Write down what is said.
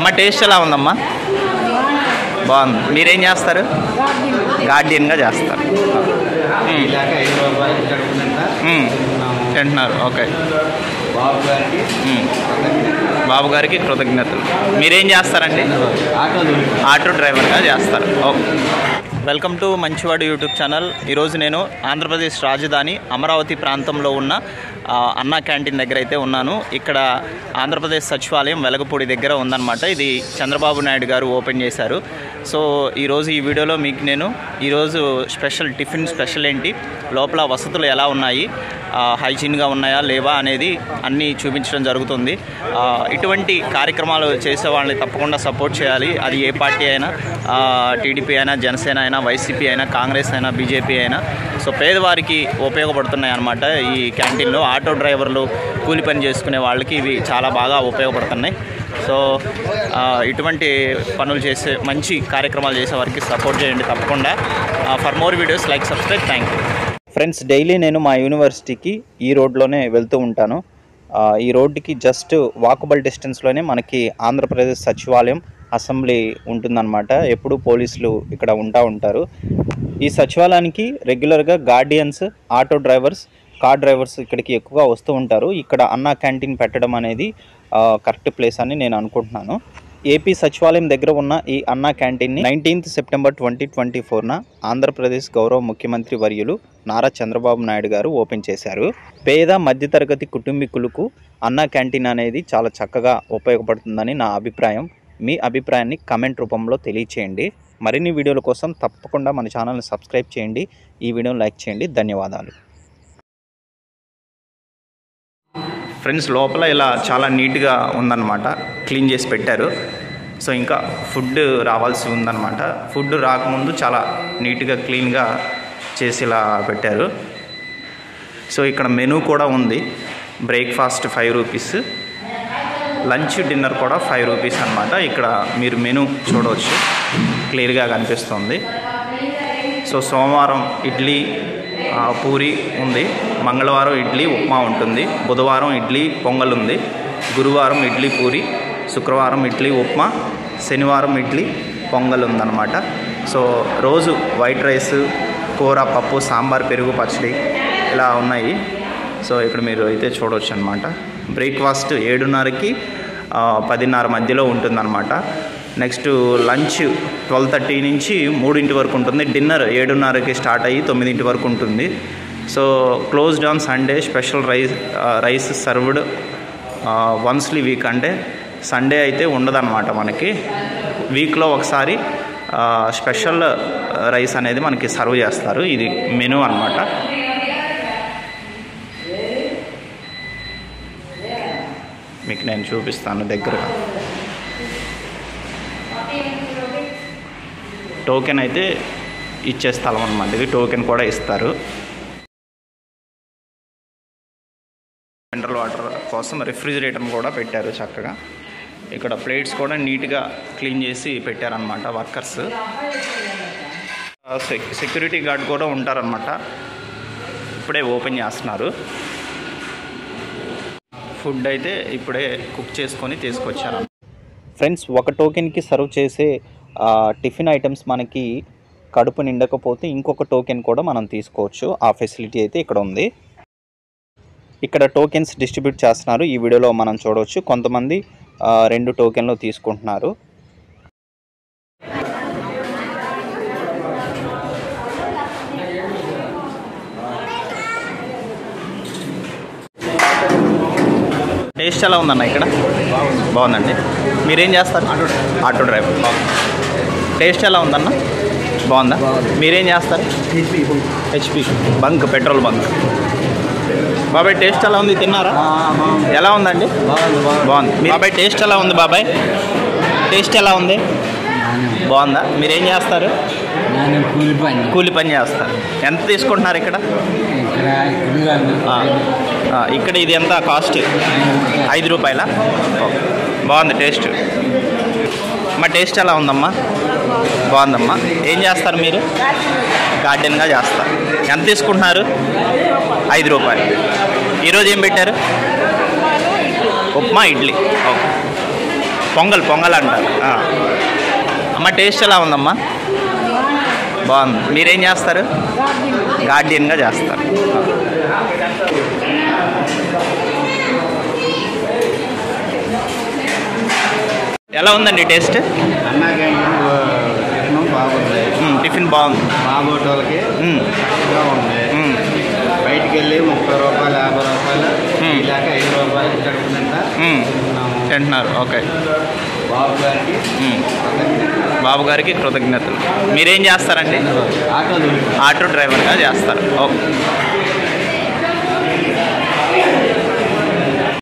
అమ్మ టేస్ట్ ఎలా ఉందమ్మా? బాగుంది. మీరేం చేస్తారు? గార్డియన్గా చేస్తారు. తింటున్నారు. ఓకే. బాబు గారికి కృతజ్ఞతలు. మీరేం చేస్తారండి? ఆటో డ్రైవర్గా చేస్తారు. ఓకే. వెల్కమ్ టు మంచివాడు యూట్యూబ్ ఛానల్. ఈరోజు నేను ఆంధ్రప్రదేశ్ రాజధాని అమరావతి ప్రాంతంలో ఉన్న అన్నా క్యాంటీన్ దగ్గర అయితే ఉన్నాను. ఇక్కడ ఆంధ్రప్రదేశ్ సచివాలయం వెలగపూడి దగ్గర ఉందన్నమాట. ఇది చంద్రబాబు నాయుడు గారు ఓపెన్ చేశారు. సో ఈరోజు ఈ వీడియోలో మీకు నేను ఈరోజు టిఫిన్ స్పెషల్ ఏంటి, లోపల వసతులు ఎలా ఉన్నాయి, హైజీన్గా ఉన్నాయా లేవా అనేది అన్నీ చూపించడం జరుగుతుంది. ఇటువంటి కార్యక్రమాలు చేసే వాళ్ళని తప్పకుండా సపోర్ట్ చేయాలి. అది ఏ పార్టీ అయినా, టీడీపీ అయినా, జనసేన అయినా, వైసీపీ అయినా, కాంగ్రెస్ అయినా, బీజేపీ అయినా. సో పేదవారికి ఉపయోగపడుతున్నాయి అన్నమాట. ఈ క్యాంటీన్లో ఆటో డ్రైవర్లు, కూలి పని చేసుకునే వాళ్ళకి ఇవి చాలా బాగా ఉపయోగపడుతున్నాయి. సో ఇటువంటి పనులు చేసే, మంచి కార్యక్రమాలు చేసే వారికి సపోర్ట్ చేయండి తప్పకుండా. For more videos like, subscribe. Thank you friends. Daily నేను మా యూనివర్సిటీకి ఈ రోడ్లోనే వెళ్తూ ఉంటాను. ఈ రోడ్డుకి జస్ట్ వాకబుల్ డిస్టెన్స్లోనే మనకి ఆంధ్రప్రదేశ్ సచివాలయం, అసెంబ్లీ ఉంటుందన్నమాట. ఎప్పుడు పోలీసులు ఇక్కడ ఉంటారు. ఈ సచివాలయానికి రెగ్యులర్గా guardians, auto drivers, car drivers ఇక్కడికి ఎక్కువగా వస్తూ ఉంటారు. ఇక్కడ అన్నా క్యాంటీన్ పెట్టడం అనేది కరెక్ట్ ప్లేస్ అని నేను అనుకుంటున్నాను. ఏపీ సచివాలయం దగ్గర ఉన్న ఈ అన్నా క్యాంటీన్ని 19th సెప్టెంబర్ 2024న ఆంధ్రప్రదేశ్ గౌరవ ముఖ్యమంత్రి వర్యులు నారా చంద్రబాబు నాయుడు గారు ఓపెన్ చేశారు. పేద మధ్యతరగతి కుటుంబీకులకు అన్నా క్యాంటీన్ అనేది చాలా చక్కగా ఉపయోగపడుతుందని నా అభిప్రాయం. మీ అభిప్రాయాన్ని కమెంట్ రూపంలో తెలియచేయండి. మరిన్ని వీడియోల కోసం తప్పకుండా మన ఛానల్ని సబ్స్క్రైబ్ చేయండి. ఈ వీడియోని లైక్ చేయండి. ధన్యవాదాలు ఫ్రెండ్స్. లోపల ఇలా చాలా నీట్గా ఉందన్నమాట, క్లీన్ చేసి పెట్టారు. సో ఇంకా ఫుడ్ రావాల్సి ఉందన్నమాట. ఫుడ్ రాకముందు చాలా నీట్గా క్లీన్గా చేసి ఇలా పెట్టారు. సో ఇక్కడ మెనూ కూడా ఉంది. బ్రేక్ఫాస్ట్ 5 రూపీస్, లంచ్, డిన్నర్ కూడా 5 రూపీస్ అనమాట. ఇక్కడ మీరు మెనూ చూడవచ్చు, క్లియర్గా కనిపిస్తుంది. సో సోమవారం ఇడ్లీ, పూరి ఉంది, మంగళవారం ఇడ్లీ ఉప్మా ఉంటుంది, బుధవారం ఇడ్లీ పొంగల్ ఉంది, గురువారం ఇడ్లీ పూరి, శుక్రవారం ఇడ్లీ ఉప్మా, శనివారం ఇడ్లీ పొంగల్ ఉందన్నమాట. సో రోజు వైట్ రైస్, కూర, పప్పు, సాంబార్, పెరుగు, పచ్చడి ఇలా ఉన్నాయి. సో ఇక్కడ మీరు అయితే చూడవచ్చు అనమాట. బ్రేక్ఫాస్ట్ 7:30కి 10:30 మధ్యలో ఉంటుందన్నమాట. నెక్స్ట్ లంచ్ 12:30 నుంచి 3 వరకు ఉంటుంది. డిన్నర్ 7:30కి స్టార్ట్ అయ్యి 9 వరకు ఉంటుంది. So closed on Sunday. Special rice served once week, అంటే సండే అయితే ఉండదన్నమాట. మనకి వీక్లో ఒకసారి స్పెషల్ రైస్ అనేది మనకి సర్వ్ చేస్తారు. ఇది మెనూ అన్నమాట. మీకు నేను చూపిస్తాను దగ్గరగా. టోకెన్ అయితే ఇచ్చే స్థలం అన్నమాట. ఇది టోకెన్ కూడా ఇస్తారు. మినరల్ వాటర్ కోసం రిఫ్రిజిరేటర్ కూడా పెట్టారు చక్కగా. ఇక్కడ ప్లేట్స్ కూడా నీట్గా క్లీన్ చేసి పెట్టారనమాట వర్కర్స్. సెక్యూరిటీ గార్డ్ కూడా ఉంటారనమాట. ఇప్పుడే ఓపెన్ చేస్తున్నారు. ఫుడ్ అయితే ఇప్పుడే కుక్ చేసుకొని తీసుకొచ్చారు ఫ్రెండ్స్. ఒక టోకెన్కి సర్వ్ చేసే టిఫిన్ ఐటమ్స్ మనకి కడుపు నిండకపోతే ఇంకొక టోకెన్ కూడా మనం తీసుకోవచ్చు. ఆ ఫెసిలిటీ అయితే ఇక్కడ ఉంది. ఇక్కడ టోకెన్స్ డిస్ట్రిబ్యూట్ చేస్తున్నారు. ఈ వీడియోలో మనం చూడవచ్చు. కొంతమంది 2 టోకెన్లు తీసుకుంటున్నారు. టేస్ట్ ఎలా ఉందన్న? ఇక్కడ బాగుందండి. మీరేం చేస్తారు? Auto driver. టేస్ట్ ఎలా ఉందన్న? బాగుందా? మీరేం చేస్తారు? HP bunk, petrol bunk. బాబాయ్ టేస్ట్ ఎలా ఉంది? తిన్నారా? ఎలా ఉందండి? బాగుంది. బాబాయ్ టేస్ట్ ఎలా ఉంది? బాబాయ్ టేస్ట్ ఎలా ఉంది? బాగుందా? మీరేం చేస్తారు? కూలి పని చేస్తారు. ఎంత తీసుకుంటున్నారు ఇక్కడ? ఇక్కడ ఇది ఎంత కాస్ట్? 5 రూపాయలా? బాగుంది టేస్ట్. మా టేస్ట్ ఎలా ఉందమ్మా? బాగుందమ్మా. ఏం చేస్తారు మీరు? గార్డెన్గా చేస్తారు. ఎంత తీసుకుంటున్నారు? 5 రూపాయలు. ఈరోజు ఏం పెట్టారు? ఉప్మా, ఇడ్లీ. ఓకే. పొంగల్ అంటారు. అమ్మ టేస్ట్ ఎలా ఉందమ్మా? బాగుంది. మీరేం చేస్తారు? గార్డియన్గా చేస్తారు. ఎలా ఉందండి టేస్ట్? టిఫిన్ బాగుంది. బాబోటోళ్ళకి ఉంది. బయటికి వెళ్ళి 30 రూపాయలు 50 రూపాయలు ఇలాగ 5 రూపాయలు తింటున్నారు. ఓకే. బాబు గారికి కృతజ్ఞతలు. మీరేం చేస్తారండి? ఆటో డ్రైవర్గా చేస్తారు. ఓకే.